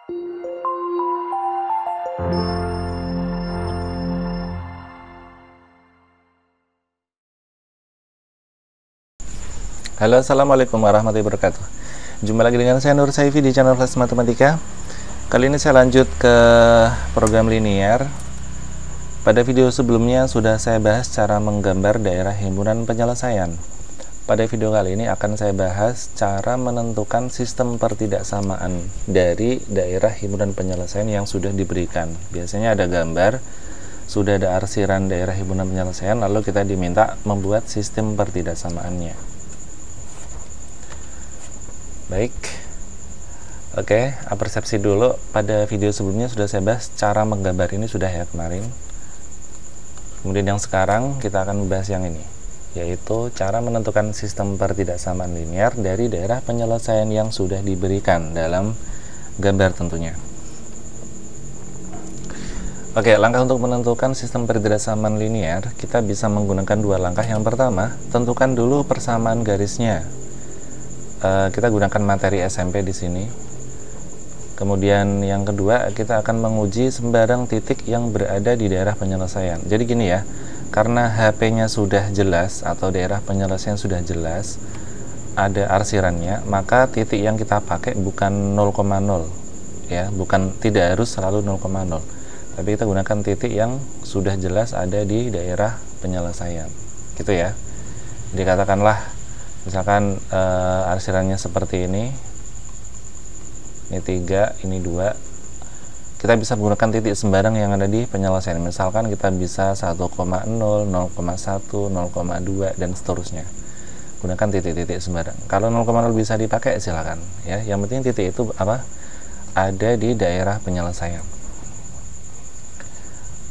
Halo, assalamualaikum warahmatullahi wabarakatuh. Jumpa lagi dengan saya Nur Saifi di channel Flash Matematika. Kali ini saya lanjut ke program linear. Pada video sebelumnya sudah saya bahas cara menggambar daerah himpunan penyelesaian. Pada video kali ini akan saya bahas cara menentukan sistem pertidaksamaan dari daerah himpunan penyelesaian yang sudah diberikan. Biasanya ada gambar, sudah ada arsiran daerah himpunan penyelesaian, lalu kita diminta membuat sistem pertidaksamaannya. Baik, oke, persepsi dulu. Pada video sebelumnya sudah saya bahas cara menggambar ini sudah ya kemarin. Kemudian yang sekarang kita akan membahas yang ini, yaitu cara menentukan sistem pertidaksamaan linear dari daerah penyelesaian yang sudah diberikan dalam gambar tentunya. Oke, langkah untuk menentukan sistem pertidaksamaan linear kita bisa menggunakan dua langkah. Yang pertama, tentukan dulu persamaan garisnya. Kita gunakan materi SMP di sini. Kemudian yang kedua, kita akan menguji sembarang titik yang berada di daerah penyelesaian. Jadi gini ya, karena HP-nya sudah jelas atau daerah penyelesaian sudah jelas, ada arsirannya, maka titik yang kita pakai bukan 0,0 ya, tidak harus selalu 0,0. Tapi kita gunakan titik yang sudah jelas ada di daerah penyelesaian. Gitu ya. Jadi katakanlah misalkan arsirannya seperti ini 3, ini 2, kita bisa menggunakan titik sembarang yang ada di penyelesaian. Misalkan kita bisa 1,0, 0,1, 0,2 dan seterusnya. Gunakan titik-titik sembarang. Kalau 0,0 bisa dipakai silakan ya. Yang penting titik itu ada di daerah penyelesaian.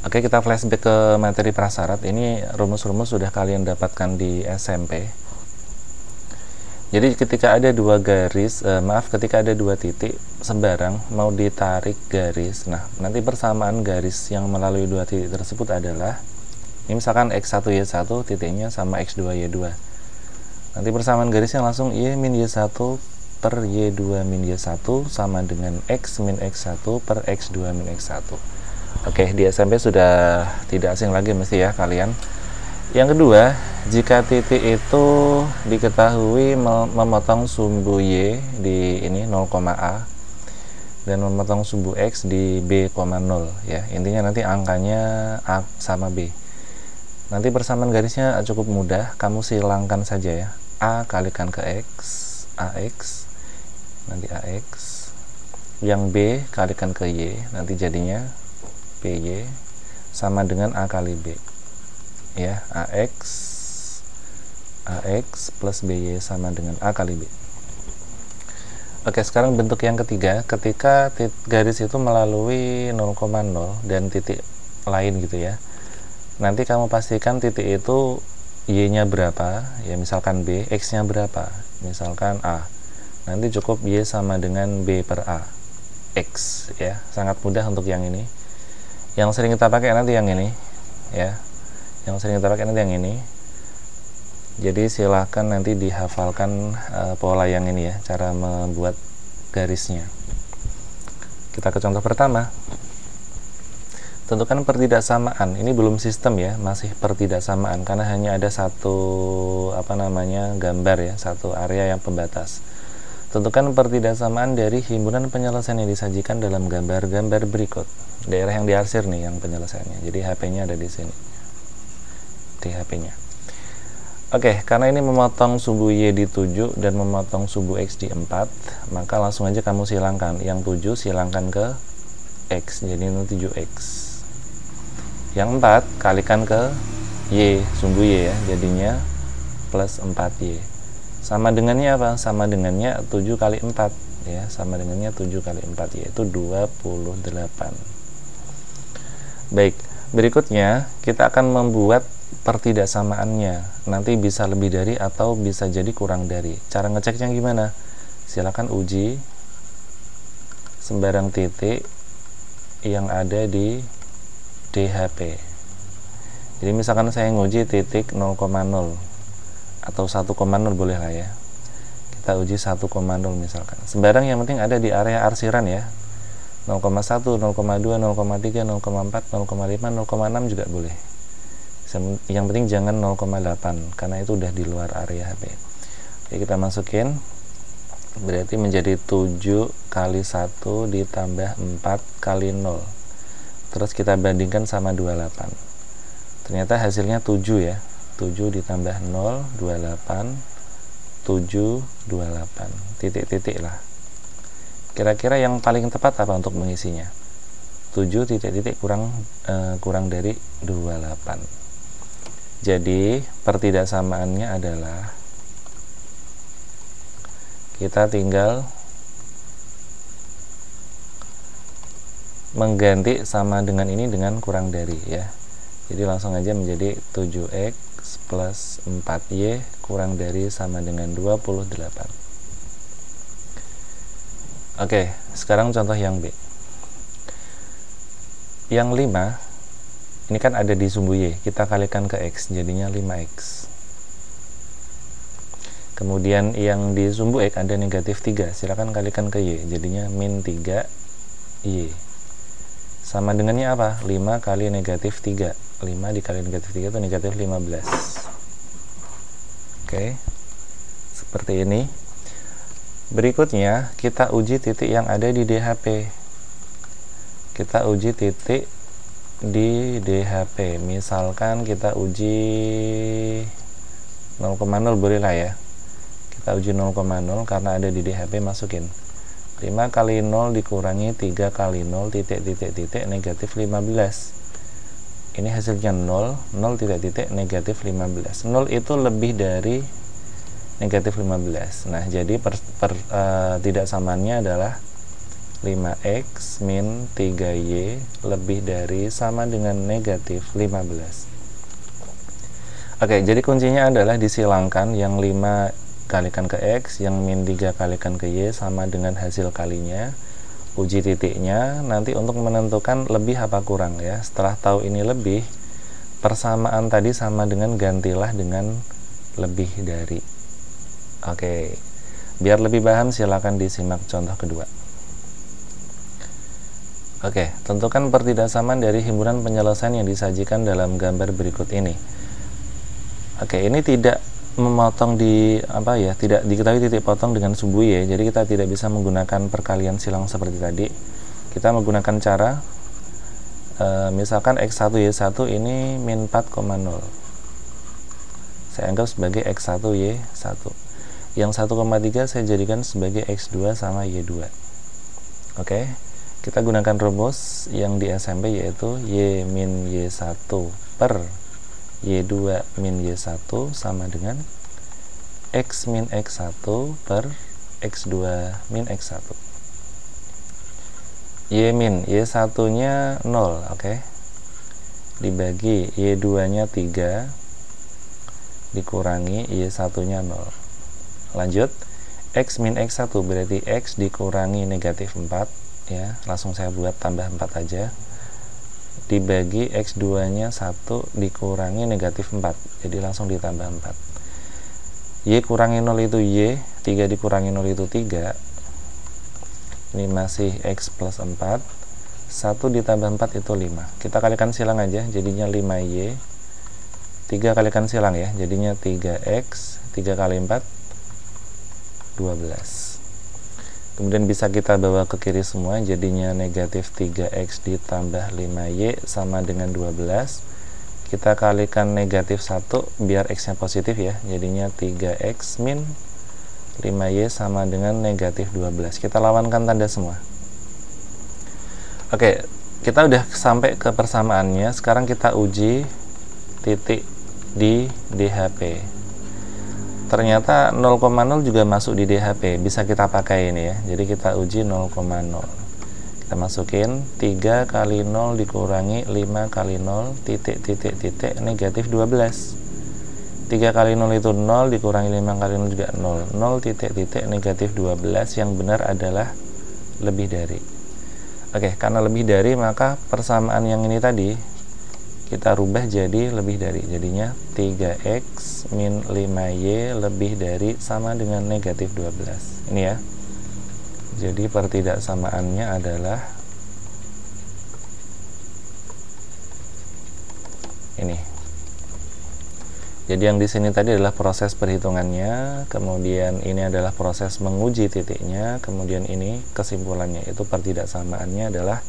Oke, kita flashback ke materi prasyarat. Ini rumus-rumus sudah kalian dapatkan di SMP. Jadi ketika ada dua garis, ketika ada dua titik sembarang mau ditarik garis, nah nanti persamaan garis yang melalui dua titik tersebut adalah, ini misalkan X1Y1 titiknya sama X2Y2. Nanti persamaan garisnya langsung Y min Y1 per Y2 min Y1 sama dengan X min X1 per X2 min X1. Oke, di SMP sudah tidak asing lagi mesti ya kalian. Yang kedua, jika titik itu diketahui memotong sumbu Y di ini 0,A dan memotong sumbu X di B,0 ya. Intinya nanti angkanya A sama B. Nanti persamaan garisnya cukup mudah, kamu silangkan saja ya. A kalikan ke X, AX, nanti AX. Yang B kalikan ke Y, nanti jadinya BY sama dengan A kali B. Ya, AX plus BY sama dengan A kali B. Oke, sekarang bentuk yang ketiga, ketika garis itu melalui 0,0 dan titik lain gitu ya. Nanti kamu pastikan titik itu Y-nya berapa, ya misalkan B, X-nya berapa, misalkan A. Nanti cukup Y sama dengan B per A. X ya, sangat mudah untuk yang ini. Yang sering kita pakai nanti yang ini ya. Yang sering kita pakai nanti yang ini. Jadi silahkan nanti dihafalkan pola yang ini ya, cara membuat garisnya. Kita ke contoh pertama. Tentukan pertidaksamaan. Ini belum sistem ya, masih pertidaksamaan karena hanya ada satu gambar ya, satu area yang pembatas. Tentukan pertidaksamaan dari himpunan penyelesaian yang disajikan dalam gambar-gambar berikut. Daerah yang diarsir nih yang penyelesaiannya. Jadi HP-nya ada di sini. Di HP-nya. Oke, karena ini memotong sumbu Y di 7 dan memotong sumbu X di 4, maka langsung aja kamu silangkan. Yang 7 silangkan ke X, jadi ini 7X. Yang 4 kalikan ke Y, sumbu Y ya, jadinya plus 4Y. Sama dengannya apa? Sama dengannya 7 kali 4 ya, sama dengannya 7 kali 4 yaitu 28. Baik, berikutnya kita akan membuat pertidaksamaannya. Nanti bisa lebih dari atau bisa jadi kurang dari. Cara ngeceknya gimana? Silakan uji sembarang titik yang ada di DHP. Jadi misalkan saya nguji titik 0,0 atau 1,0 boleh lah ya. Kita uji 1,0 misalkan. Sembarang yang penting ada di area arsiran ya. 0,1, 0,2, 0,3, 0,4, 0,5, 0,6 juga boleh. Yang penting jangan 0,8 karena itu udah di luar area HP. Oke, kita masukin, berarti menjadi 7 kali 1 ditambah 4 kali 0. Terus kita bandingkan sama 28. Ternyata hasilnya 7 ya. 7 ditambah 0, 28, 7, 28. Titik-titik lah. Kira-kira yang paling tepat apa untuk mengisinya? 7 titik-titik kurang dari 28. Jadi pertidaksamaannya adalah kita tinggal mengganti sama dengan ini dengan kurang dari ya. Jadi langsung aja menjadi 7x plus 4y kurang dari sama dengan 28. Oke, sekarang contoh yang B. Yang 5 ini kan ada di sumbu y, kita kalikan ke x, jadinya 5x. Kemudian yang di sumbu x ada negatif 3, silakan kalikan ke y, jadinya min 3y. Sama dengannya apa? 5 kali negatif 3. 5 dikali negatif 3 itu negatif 15. Oke, seperti ini. Berikutnya kita uji titik yang ada di DHP. Kita uji titik di DHP. Misalkan kita uji 0,0 boleh lah ya. Kita uji 0,0 karena ada di DHP, masukin 5 kali 0 dikurangi 3 kali 0 titik-titik-titik negatif 15. Ini hasilnya 0, 0 titik-titik negatif 15. 0 itu lebih dari negatif 15. Nah, jadi tidak samaannya adalah 5x min 3y lebih dari sama dengan negatif 15. Oke, jadi kuncinya adalah disilangkan yang 5 kalikan ke x, yang min 3 kalikan ke y sama dengan hasil kalinya. Uji titiknya nanti untuk menentukan lebih apa kurang ya. Setelah tahu ini lebih, persamaan tadi sama dengan gantilah dengan lebih dari. Oke, biar lebih paham silakan disimak contoh kedua. Oke, tentukan pertidaksamaan dari himpunan penyelesaian yang disajikan dalam gambar berikut ini. Oke, ini tidak memotong tidak diketahui titik potong dengan sumbu y, jadi kita tidak bisa menggunakan perkalian silang seperti tadi. Kita menggunakan cara misalkan x1 y1 ini min 4,0, saya anggap sebagai x1 y1, yang 1,3 saya jadikan sebagai x2 sama y2. Oke, kita gunakan rumus yang di SMP yaitu y min y1 per y2 min y1 sama dengan x min x1 per x2 min x1. Y min y1 nya 0, oke, dibagi y2 nya 3 dikurangi y1 nya 0. Lanjut, x min x1 berarti x dikurangi negatif 4 ya, langsung saya buat tambah 4 aja, dibagi x2 nya 1 dikurangi negatif 4, jadi langsung ditambah 4. Y kurangi 0 itu y, 3 dikurangi 0 itu 3, ini masih x plus 4, 1 ditambah 4 itu 5. Kita kalikan silang aja, jadinya 5y, 3 kalikan silang ya, jadinya 3x, 3 kali 4 12. Kemudian bisa kita bawa ke kiri semua, jadinya negatif 3x ditambah 5y sama dengan 12. Kita kalikan negatif 1 biar x nya positif ya, jadinya 3x min 5y sama dengan negatif 12. Kita lawankan tanda semua. Oke, kita udah sampai ke persamaannya. Sekarang kita uji titik di DHP. Ternyata 0,0 juga masuk di DHP, bisa kita pakai ini ya. Jadi kita uji 0,0. Kita masukin 3 kali 0 dikurangi 5 kali 0 titik negatif 12. 3 kali 0 itu 0 dikurangi 5 kali 0 juga 0. 0 titik negatif 12, yang benar adalah lebih dari. Oke, karena lebih dari maka persamaan yang ini tadi kita rubah jadi lebih dari, jadinya 3x min 5y lebih dari sama dengan negatif 12. Ini ya, jadi pertidaksamaannya adalah Jadi yang di sini tadi adalah proses perhitungannya, kemudian ini adalah proses menguji titiknya, kemudian ini kesimpulannya, itu pertidaksamaannya adalah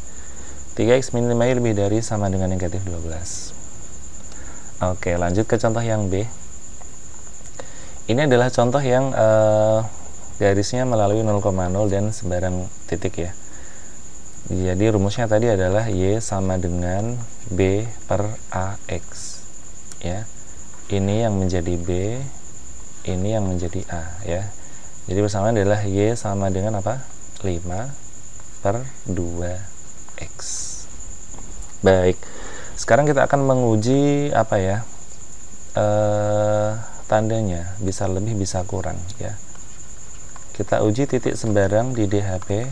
3x min 5y lebih dari sama dengan negatif 12. Oke, lanjut ke contoh yang B. Ini adalah contoh yang garisnya melalui 0,0 dan sembarang titik ya. Jadi rumusnya tadi adalah Y sama dengan B per AX ya. Ini yang menjadi B, ini yang menjadi A ya. Jadi persamaan adalah Y sama dengan apa? 5 per 2X. Baik, sekarang kita akan menguji apa ya, tandanya, bisa lebih bisa kurang ya. Kita uji titik sembarang di DHP.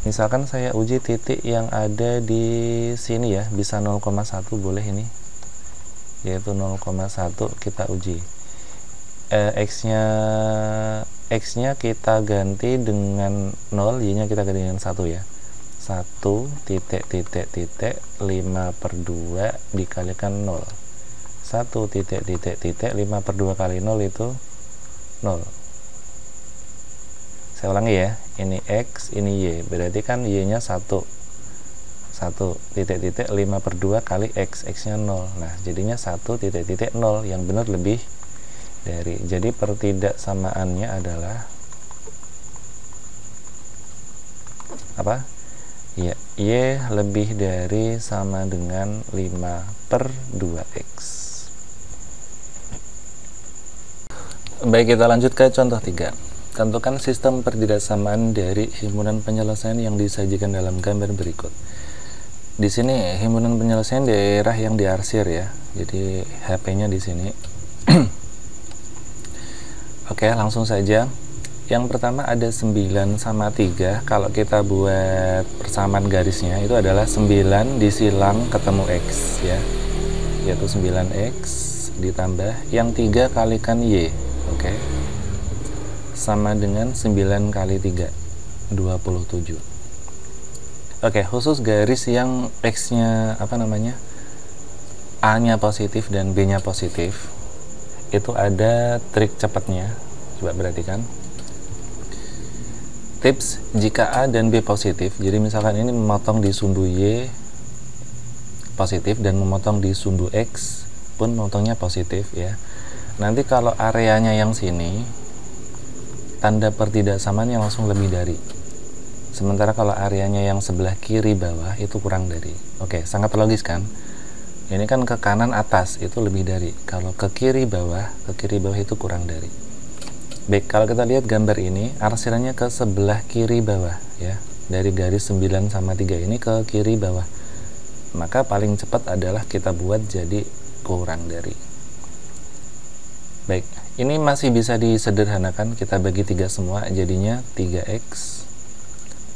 Misalkan saya uji titik yang ada di sini ya, bisa 0,1 boleh ini, yaitu 0,1 kita uji. X-nya kita ganti dengan 0, Y-nya kita ganti dengan 1 ya. 1 titik 5 per 2 dikalikan 0. 1 titik 5 per 2 kali 0 itu 0. Saya ulangi ya, ini X, ini Y, berarti kan Y-nya 1 titik 5 per 2 kali X, X-nya 0. Nah, jadinya 1 titik 0, yang benar lebih dari. Jadi pertidaksamaannya adalah apa? Ya, Y lebih dari sama dengan 5 per 2X. Baik, kita lanjut ke contoh 3. Tentukan sistem pertidaksamaan dari himpunan penyelesaian yang disajikan dalam gambar berikut. Di sini himpunan penyelesaian daerah yang diarsir ya. Jadi HP-nya di sini. Oke, langsung saja. Yang pertama ada 9 sama 3. Kalau kita buat persamaan garisnya itu adalah 9 disilang ketemu X ya. Yaitu 9X ditambah yang 3 kalikan Y. Oke. Sama dengan 9 kali 3, 27. Oke, khusus garis yang X-nya apa namanya, A-nya positif dan B-nya positif, itu ada trik cepatnya. Coba perhatikan. Tips, jika A dan B positif, jadi misalkan ini memotong di sumbu Y positif dan memotong di sumbu X pun memotongnya positif ya. Nanti kalau areanya yang sini, tanda pertidaksamaannya langsung lebih dari. Sementara kalau areanya yang sebelah kiri bawah itu kurang dari. Oke, sangat logis kan? Ini kan ke kanan atas itu lebih dari. Kalau ke kiri bawah itu kurang dari. Baik, kalau kita lihat gambar ini, arsirannya ke sebelah kiri bawah ya. Dari garis 9 sama 3 ini ke kiri bawah. Maka paling cepat adalah kita buat jadi kurang dari. Baik, ini masih bisa disederhanakan, kita bagi 3 semua, jadinya 3X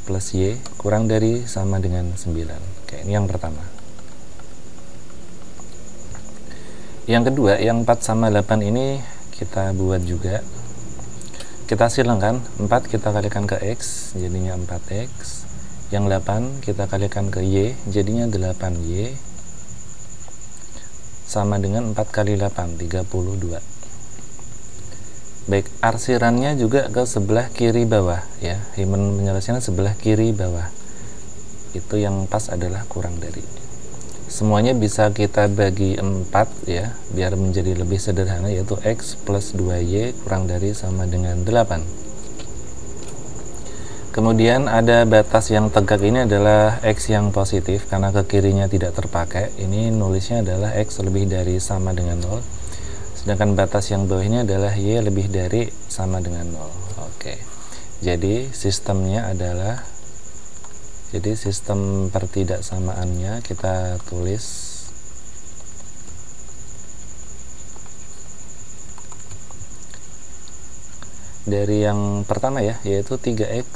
plus Y kurang dari sama dengan 9. Oke, ini yang pertama. Yang kedua, yang 4 sama 8 ini kita buat juga. Kita silangkan, 4 kita kalikan ke X, jadinya 4X. Yang 8 kita kalikan ke Y, jadinya 8Y. Sama dengan 4 kali 8, 32. Baik, arsirannya juga ke sebelah kiri bawah ya. Himpunan penyelesaian sebelah kiri bawah. Itu yang pas adalah kurang dari. Semuanya bisa kita bagi 4 ya, biar menjadi lebih sederhana, yaitu X plus 2Y kurang dari sama dengan 8. Kemudian ada batas yang tegak, ini adalah X yang positif karena ke kirinya tidak terpakai. Ini nulisnya adalah X lebih dari sama dengan 0. Sedangkan batas yang bawah ini adalah Y lebih dari sama dengan 0. Oke. Jadi sistemnya adalah, jadi sistem pertidaksamaannya kita tulis dari yang pertama ya, yaitu 3X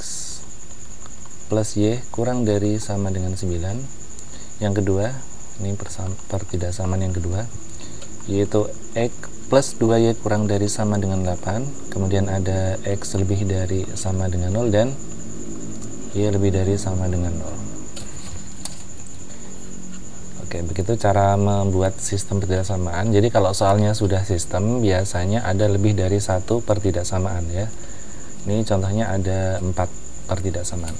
plus Y kurang dari sama dengan 9. Yang kedua, ini pertidaksamaan yang kedua, yaitu X plus 2Y kurang dari sama dengan 8. Kemudian ada X lebih dari sama dengan 0 dan Y lebih dari sama dengan 0. Oke, begitu cara membuat sistem pertidaksamaan. Jadi kalau soalnya sudah sistem, biasanya ada lebih dari satu pertidaksamaan ya. Ini contohnya ada 4 pertidaksamaan.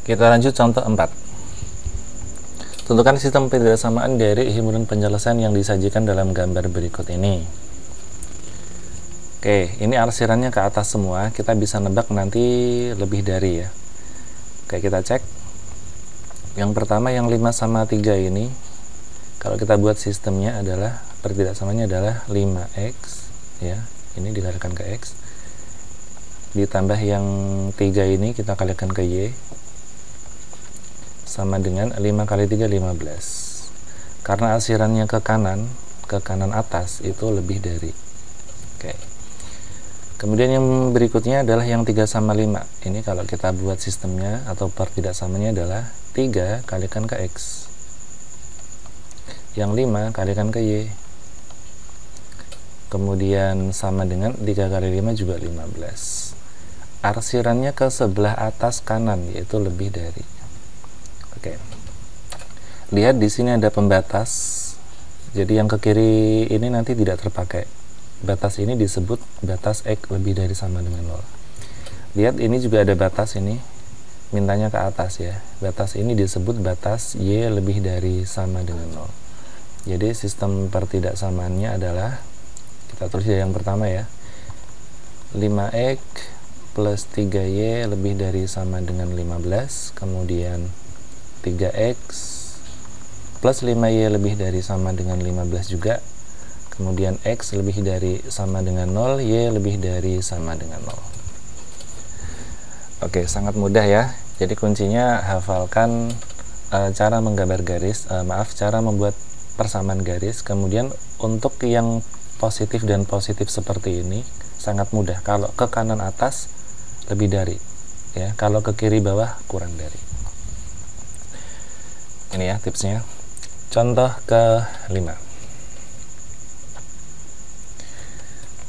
Kita lanjut contoh 4. Tentukan sistem pertidaksamaan dari himpunan penyelesaian yang disajikan dalam gambar berikut ini. Oke, ini arsirannya ke atas semua. Kita bisa nebak nanti lebih dari ya. Oke, kita cek. Yang pertama yang 5 sama 3 ini, kalau kita buat sistemnya adalah pertidaksamaannya adalah 5x ya, ini dikalikan ke x, ditambah yang 3 ini kita kalikan ke y, sama dengan 5 kali 3 15. Karena arsirannya ke kanan atas itu lebih dari. Oke. Kemudian yang berikutnya adalah yang 3 sama 5. Ini kalau kita buat sistemnya atau pertidaksamanya adalah 3 kalikan ke x. Yang 5 kalikan ke y. Kemudian sama dengan 3 kali 5 juga 15. Arsirannya ke sebelah atas kanan, yaitu lebih dari. Oke. Lihat di sini ada pembatas. Jadi yang ke kiri ini nanti tidak terpakai. Batas ini disebut batas x lebih dari sama dengan 0. Lihat ini juga ada batas ini, mintanya ke atas ya. Batas ini disebut batas y lebih dari sama dengan 0. Jadi sistem pertidaksamaannya adalah, kita tulis yang pertama ya, 5x plus 3y lebih dari sama dengan 15, kemudian 3x plus 5y lebih dari sama dengan 15 juga, kemudian x lebih dari sama dengan 0, y lebih dari sama dengan 0. Oke, sangat mudah ya. Jadi kuncinya hafalkan cara menggambar garis, cara membuat persamaan garis. Kemudian untuk yang positif dan positif seperti ini sangat mudah. Kalau ke kanan atas lebih dari ya, kalau ke kiri bawah kurang dari. Ini ya tipsnya. Contoh ke-5.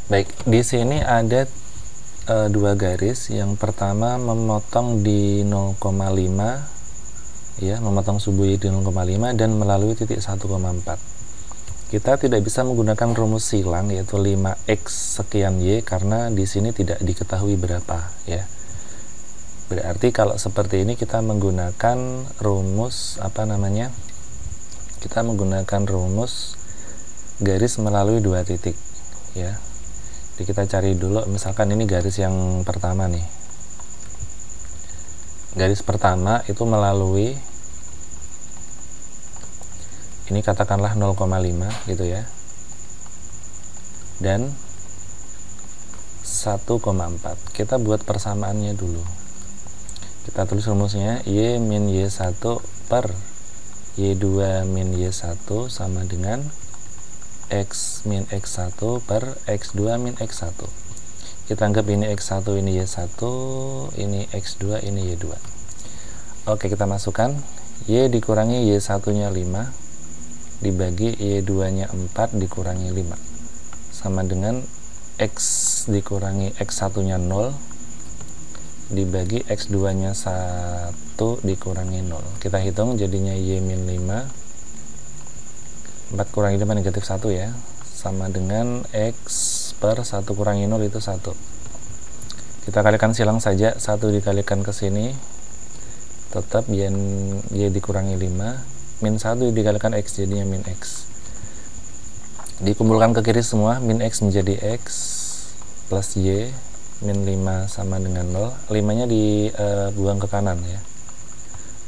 Baik, di sini ada 2 garis. Yang pertama memotong di 0,5 ya, memotong subu y di 0,5 dan melalui titik 1,4. Kita tidak bisa menggunakan rumus silang yaitu 5x sekian y karena di sini tidak diketahui berapa ya. Berarti kalau seperti ini kita menggunakan rumus Kita menggunakan rumus garis melalui 2 titik ya. Jadi kita cari dulu, misalkan ini garis yang pertama nih. Garis pertama itu melalui, ini katakanlah 0,5 gitu ya. Dan 1,4. Kita buat persamaannya dulu. Kita tulis rumusnya y min y1 per y2 min y1 sama dengan x min x1 per x2 min x1. Kita anggap ini x1, ini y1, ini x2, ini y2. Oke, kita masukkan y dikurangi y1 nya 5 dibagi y2 nya 4 dikurangi 5 sama dengan x dikurangi x1 nya 0 dibagi x2 nya 1 dikurangi 0. Kita hitung jadinya y min 5, 4 kurangi 5 negatif 1 ya, sama dengan x per 1 kurangi 0 itu 1. Kita kalikan silang saja, 1 dikalikan ke sini tetap y dikurangi 5, min 1 dikalikan x jadinya min x. Dikumpulkan ke kiri semua, min x menjadi x plus y, min 5 sama dengan 0. 5 nya dibuang ke kanan ya,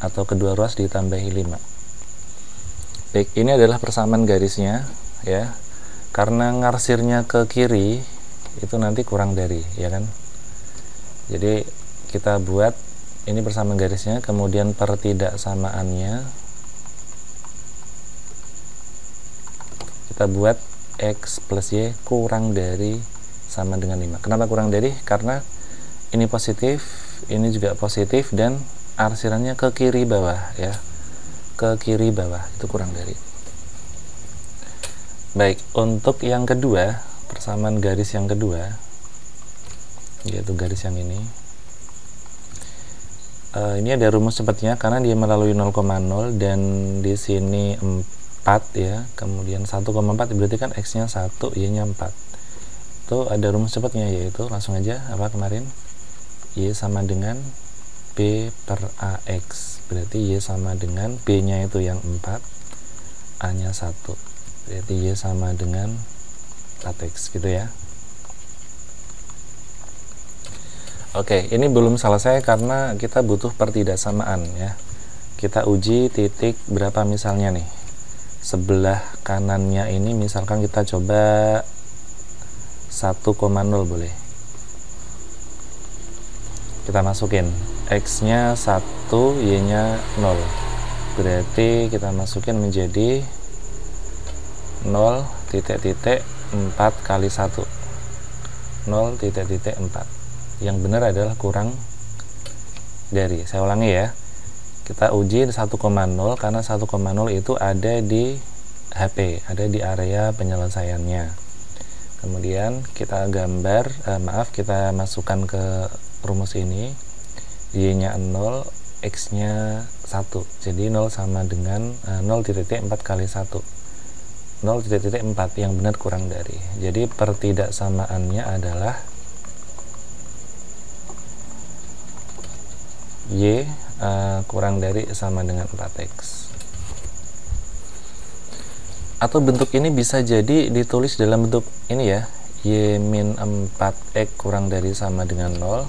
atau kedua ruas ditambahi 5. Baik, ini adalah persamaan garisnya ya. Karena ngarsirnya ke kiri itu nanti kurang dari ya kan. Jadi kita buat ini persamaan garisnya, kemudian pertidaksamaannya kita buat x plus y kurang dari sama dengan 5. Kenapa kurang dari? Karena ini positif, ini juga positif, dan arsirannya ke kiri bawah ya, ke kiri bawah, itu kurang dari. Baik, untuk yang kedua, persamaan garis yang kedua, yaitu garis yang ini, Ini ada rumus cepatnya karena dia melalui 0,0 dan di sini 4 ya, kemudian 1,4 berarti kan X nya 1, Y nya 4. Itu ada rumus cepatnya, yaitu langsung aja apa kemarin, Y sama dengan B per AX, berarti Y sama dengan B nya itu yang 4, A nya 1, berarti Y sama dengan 4X gitu ya. Oke, ini belum selesai karena kita butuh pertidaksamaan ya. Kita uji titik berapa misalnya nih. Sebelah kanannya ini misalkan kita coba 1,0 boleh. Kita masukin X nya 1, Y nya 0. Berarti kita masukin menjadi 0,4 kali 1. 0,4. Yang benar adalah kurang dari. Saya ulangi ya. Kita uji 1,0 karena 1,0 itu ada di HP, ada di area penyelesaiannya. Kemudian kita gambar, kita masukkan ke rumus ini, Y nya 0, X nya 1. Jadi 0 sama dengan 0,4 kali 1. 0,4 yang benar kurang dari. Jadi pertidaksamaannya adalah Y kurang dari sama dengan 4X. Atau bentuk ini bisa jadi ditulis dalam bentuk ini ya, Y min 4X kurang dari sama dengan 0.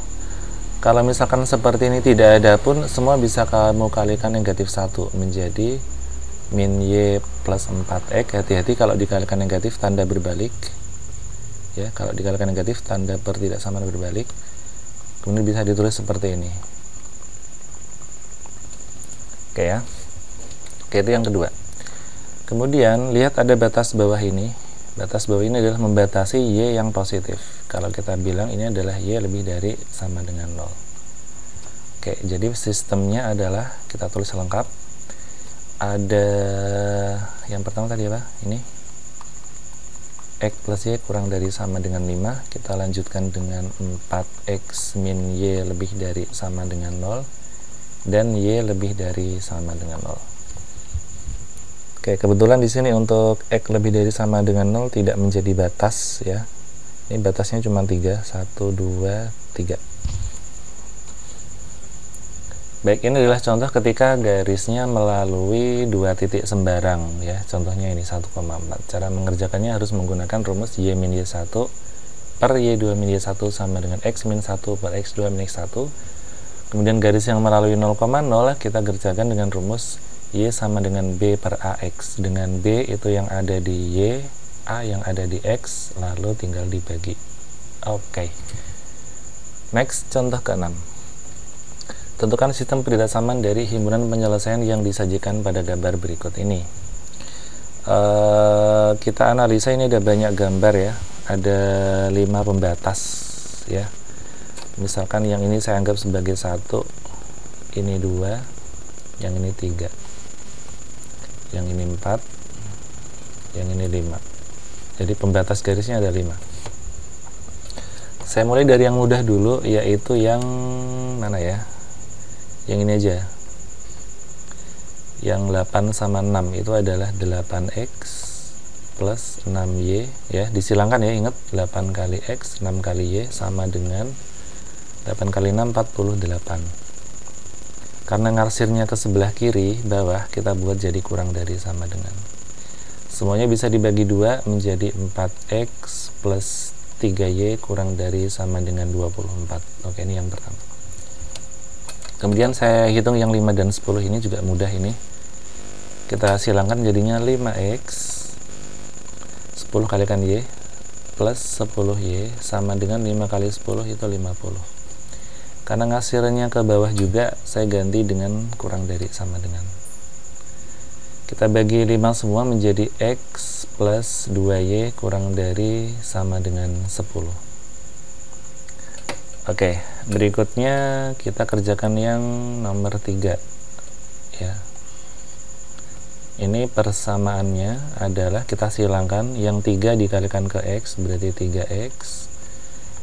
Kalau misalkan seperti ini tidak ada pun, semua bisa kamu kalikan negatif 1 menjadi min Y plus 4X. Hati-hati kalau dikalikan negatif tanda berbalik ya, kalau dikalikan negatif tanda pertidaksamaan berbalik. Kemudian bisa ditulis seperti ini. Oke ya. Oke, itu yang kedua. Kemudian lihat ada batas bawah ini. Batas bawah ini adalah membatasi Y yang positif. Kalau kita bilang ini adalah Y lebih dari sama dengan 0. Oke, jadi sistemnya adalah kita tulis lengkap. Ada yang pertama tadi apa? Ini X plus Y kurang dari sama dengan 5. Kita lanjutkan dengan 4X min Y lebih dari sama dengan 0. Dan Y lebih dari sama dengan 0. Oke, kebetulan di sini untuk X lebih dari sama dengan 0 tidak menjadi batas ya. Ini batasnya cuma 3, 1, 2, 3. Baik, ini adalah contoh ketika garisnya melalui dua titik sembarang ya. Contohnya ini 1,4. Cara mengerjakannya harus menggunakan rumus Y min Y1 per Y2 min Y1 sama dengan X min 1 per X2 min X1. Kemudian garis yang melalui 0,0 kita kerjakan dengan rumus Y sama dengan B per AX. Dengan B itu yang ada di Y, A yang ada di X, lalu tinggal dibagi. Oke. Next, contoh ke-6. Tentukan sistem pertidaksamaan dari himpunan penyelesaian yang disajikan pada gambar berikut ini. Kita analisa, ini ada banyak gambar ya. Ada 5 pembatas ya. Misalkan yang ini saya anggap sebagai 1, ini 2, yang ini 3, yang ini 4, yang ini 5. Jadi pembatas garisnya ada 5. Saya mulai dari yang mudah dulu, yaitu yang mana ya? Yang ini aja. Yang 8 sama 6 itu adalah 8X plus 6Y ya. Disilangkan ya, ingat 8 kali X, 6 kali Y sama dengan 8 kali 6, 48. Karena ngarsirnya ke sebelah kiri bawah, kita buat jadi kurang dari sama dengan. Semuanya bisa dibagi 2 menjadi 4X plus 3Y kurang dari sama dengan 24. Oke, ini yang pertama. Kemudian saya hitung yang 5 dan 10 ini juga mudah ini. Kita silangkan jadinya 5X 10 kalikan Y plus 10Y sama dengan 5 kali 10 itu 50. Karena ngasirnya ke bawah juga, saya ganti dengan kurang dari sama dengan. Kita bagi 5 semua menjadi X plus 2Y kurang dari sama dengan 10. Oke, berikutnya kita kerjakan yang nomor 3 ya. Ini persamaannya adalah kita silangkan yang 3 dikalikan ke X berarti 3X.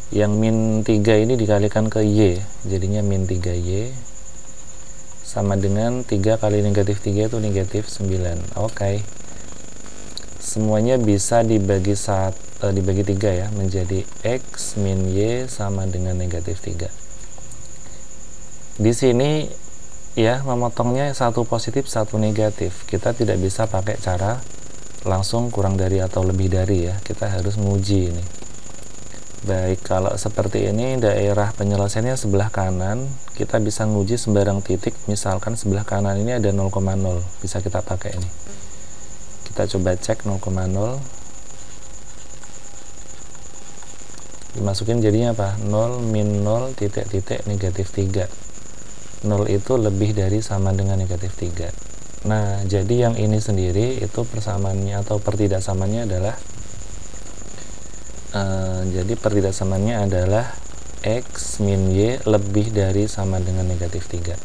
Yang min 3 ini dikalikan ke Y, jadinya min 3Y. sama dengan 3 kali negatif 3 itu negatif 9. Oke. Semuanya bisa dibagi 3 ya, menjadi X min Y sama dengan negatif 3. Di sini ya, memotongnya satu positif satu negatif. Kita tidak bisa pakai cara langsung kurang dari atau lebih dari ya, kita harus nguji ini. Baik, kalau seperti ini daerah penyelesaiannya sebelah kanan, kita bisa nguji sembarang titik. Misalkan sebelah kanan ini ada 0,0, bisa kita pakai ini. Kita coba cek 0,0, dimasukin jadinya apa? 0 min 0 titik titik negatif 3. 0 itu lebih dari sama dengan negatif 3. Nah, jadi yang ini sendiri itu persamaannya atau pertidaksamaannya adalah X min Y lebih dari sama dengan negatif 3.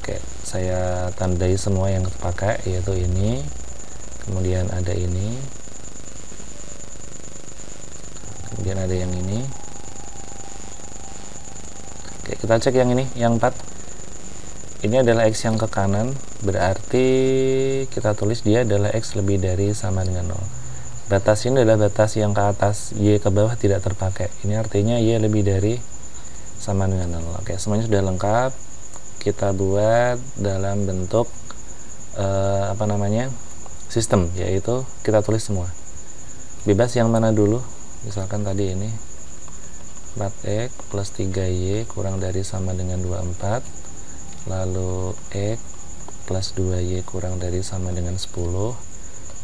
Oke, saya tandai semua yang terpakai, yaitu ini, kemudian ada ini, kemudian ada yang ini. Oke, kita cek yang ini, yang 4. Ini adalah X yang ke kanan, berarti kita tulis dia adalah X lebih dari sama dengan 0. Batas ini adalah batas yang ke atas, Y ke bawah tidak terpakai. Ini artinya Y lebih dari sama dengan 0. Oke, semuanya sudah lengkap. Kita buat dalam bentuk sistem, yaitu kita tulis semua. Bebas yang mana dulu? Misalkan tadi ini 4X plus 3Y kurang dari sama dengan 24, lalu X plus 2Y kurang dari sama dengan 10,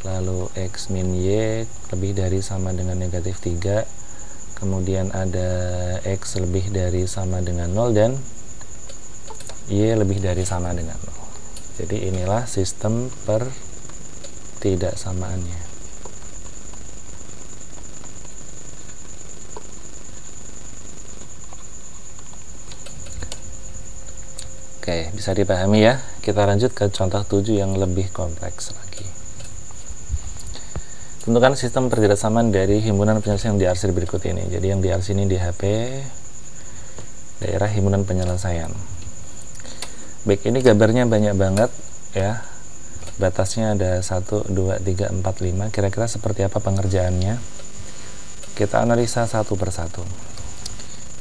lalu X min Y lebih dari sama dengan negatif 3, kemudian ada X lebih dari sama dengan 0, dan Y lebih dari sama dengan 0. Jadi inilah sistem pertidaksamaannya. Oke, bisa dipahami ya. Kita lanjut ke contoh 7 yang lebih kompleks lagi. Tentukan sistem pertidaksamaan dari himpunan penyelesaian yang diarsir berikut ini. Jadi yang diarsir ini di HP daerah himpunan penyelesaian. Baik, ini gambarnya banyak banget ya. Batasnya ada 1, 2, 3, 4, 5. Kira-kira seperti apa pengerjaannya? Kita analisa satu persatu.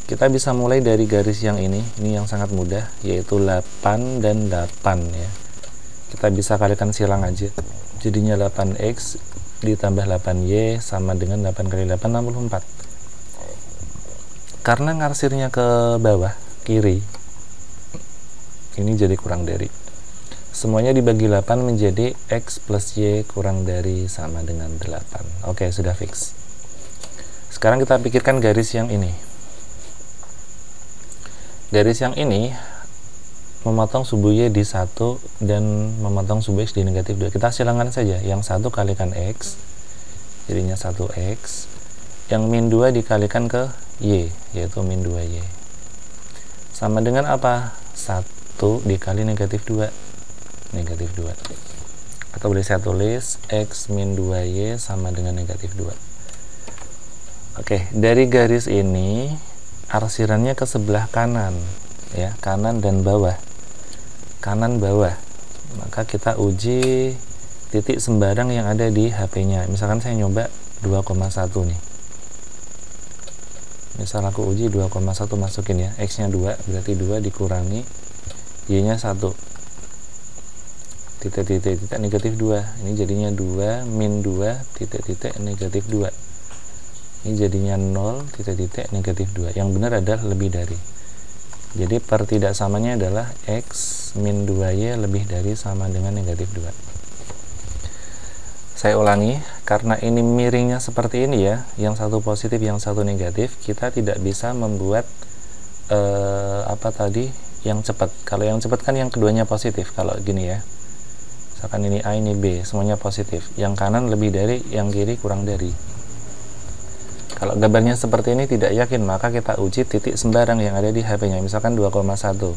Kita bisa mulai dari garis yang ini yang sangat mudah, yaitu 8 dan 8 ya. Kita bisa kalikan silang aja. Jadinya 8X ditambah 8Y sama dengan 8 kali 8, 64. Karena ngarsirnya ke bawah, kiri, ini jadi kurang dari. Semuanya dibagi 8 menjadi X plus Y kurang dari sama dengan 8. Oke, sudah fix. Sekarang kita pikirkan garis yang ini. Garis yang ini memotong subu Y di 1 dan memotong subu X di negatif 2. Kita silangkan saja, yang 1 kalikan X jadinya 1X, yang min 2 dikalikan ke Y yaitu min 2Y sama dengan apa? 1 dikali negatif 2, negatif 2. Atau boleh saya tulis X min 2Y sama dengan negatif 2. Oke, dari garis ini arsirannya ke sebelah kanan ya, kanan dan bawah, kanan bawah. Maka kita uji titik sembarang yang ada di HP-nya. Misalkan saya nyoba 2,1 nih. Misal aku uji 2,1, masukin ya, X-nya 2, berarti 2 dikurangi Y-nya 1. Titik negatif 2. Ini jadinya 2 min 2 titik negatif 2. Ini jadinya 0 titik negatif 2. Yang benar adalah lebih dari. Jadi pertidaksamanya adalah X min 2Y lebih dari sama dengan negatif 2. Saya ulangi, karena ini miringnya seperti ini ya, yang satu positif, yang satu negatif, kita tidak bisa membuat yang cepat. Kalau yang cepat kan yang keduanya positif, kalau gini ya. Misalkan ini A, ini B, semuanya positif. Yang kanan lebih dari, yang kiri kurang dari. Kalau gambarnya seperti ini tidak yakin, maka kita uji titik sembarang yang ada di HP-nya. Misalkan 2,1.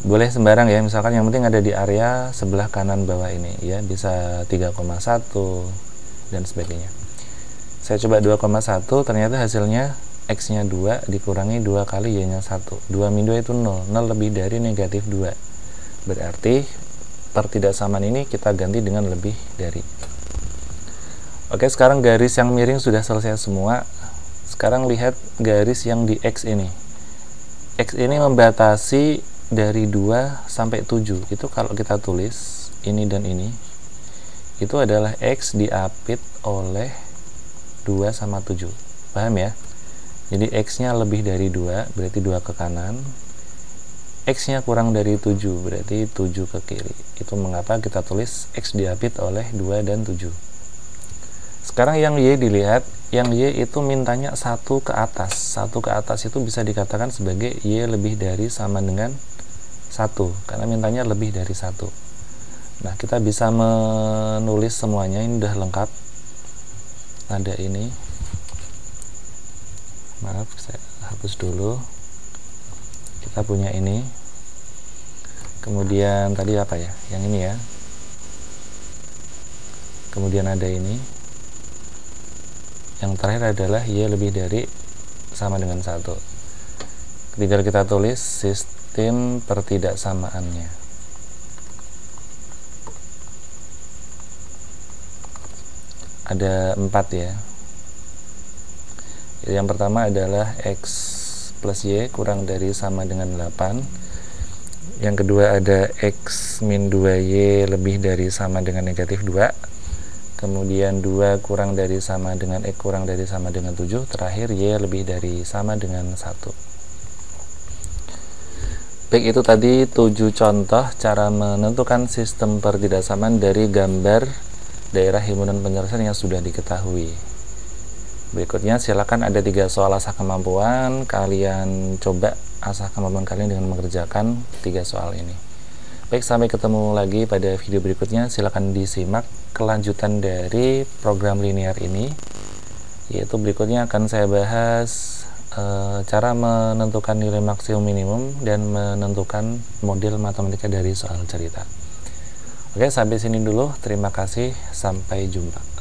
Boleh sembarang ya, misalkan yang penting ada di area sebelah kanan bawah ini ya, bisa 3,1 dan sebagainya. Saya coba 2,1, ternyata hasilnya X-nya 2 dikurangi 2 kali Y-nya 1. 2 min 2 itu 0. 0 lebih dari negatif 2. Berarti pertidaksamaan ini kita ganti dengan lebih dari. Oke, sekarang garis yang miring sudah selesai semua. Sekarang lihat garis yang di X ini. X ini membatasi dari 2 sampai 7. Itu kalau kita tulis ini dan ini, itu adalah X diapit oleh 2 sama 7. Paham ya? Jadi X nya lebih dari 2, berarti 2 ke kanan. X nya kurang dari 7, berarti 7 ke kiri. Itu mengapa kita tulis X diapit oleh 2 dan 7. Sekarang yang Y dilihat, yang Y itu mintanya 1 ke atas. 1 ke atas itu bisa dikatakan sebagai Y lebih dari sama dengan 1, karena mintanya lebih dari 1. Nah, kita bisa menulis semuanya, ini udah lengkap. Ada ini. Maaf, saya hapus dulu. Kita punya ini. Kemudian tadi apa ya? Yang ini ya. Kemudian ada ini. Yang terakhir adalah Y lebih dari sama dengan 1. Tinggal kita tulis sistem pertidaksamaannya. Ada 4 ya. Yang pertama adalah X plus Y kurang dari sama dengan 8. Yang kedua ada X min 2Y lebih dari sama dengan negatif 2. Kemudian 2 kurang dari sama dengan X kurang dari sama dengan 7. Terakhir Y lebih dari sama dengan 1. Baik, itu tadi 7 contoh cara menentukan sistem pertidaksamaan dari gambar daerah himpunan penyelesaian yang sudah diketahui. Berikutnya silakan, ada 3 soal asah kemampuan. Kalian coba asah kemampuan kalian dengan mengerjakan 3 soal ini. Baik, sampai ketemu lagi pada video berikutnya. Silakan disimak kelanjutan dari program linear ini, yaitu berikutnya akan saya bahas cara menentukan nilai maksimum minimum dan menentukan model matematika dari soal cerita. Oke, sampai sini dulu. Terima kasih, sampai jumpa.